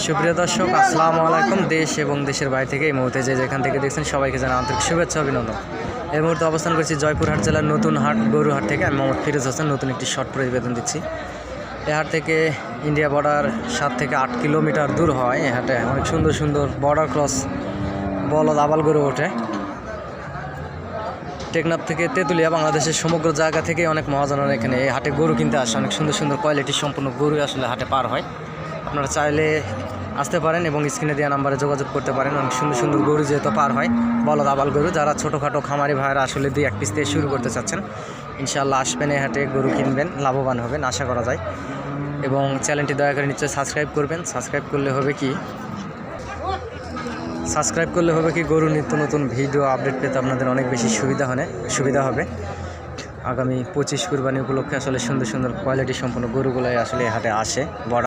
সুপ্রিয় দর্শক, আসসালামু আলাইকুম। দেশ এবং দেশের বাইরে থেকে এই মুহূর্তে যেখান থেকে দেখছেন সবাইকে জানাই আন্তরিক শুভেচ্ছা অভিনন্দন। এই মুহূর্তে অবস্থান করছি জয়পুরহাট জেলার নতুন হাট গরুহাট থেকে। আমি মোহাম্মদ ফিরোজ হাসান নতুন একটি শর্ট প্রতিবেদন দিচ্ছি। এই হাট থেকে ইন্ডিয়া বর্ডার 7 থেকে 8 কিলোমিটার দূর হয়। এই হাটে অনেক সুন্দর সুন্দর বর্ডার ক্রস বলদ আবাল গরু ওঠে। টেকনাফ থেকে তেঁতুলিয়া বাংলাদেশের সমগ্র জায়গা থেকে অনেক মহাজনের এখানে এই হাটে গরু কিনতে আসে। অনেক সুন্দর সুন্দর কোয়ালিটির সম্পূর্ণ গরু আসলে হাটে পার হয়। আপনারা চাইলে আসতে পারেন এবং স্ক্রিনে দেওয়া নাম্বারে যোগাযোগ করতে পারেন। অনেক সুন্দর সুন্দর গরু যেহেতু পার হয়, বলদ আবাল গরু। যারা ছোটোখাটো খামারি ভাইয়েরা আসলে 2-1 পিস দিয়ে শুরু করতে চাচ্ছেন, ইনশাআল্লাহ আসবেন এই হাটে, গরু কিনবেন, লাভবান হবেন আশা করা যায়। এবং চ্যানেলটি দয়া করে নিশ্চয়ই সাবস্ক্রাইব করবেন। সাবস্ক্রাইব করলে হবে কি গরু নিত্য নতুন ভিডিও আপডেট পেতে আপনাদের অনেক বেশি সুবিধা হবে। আগামী 25 কুরবানি উপলক্ষে আসলে সুন্দর সুন্দর কোয়ালিটি সম্পন্ন গরুগুলাই আসলে হাটে আসে।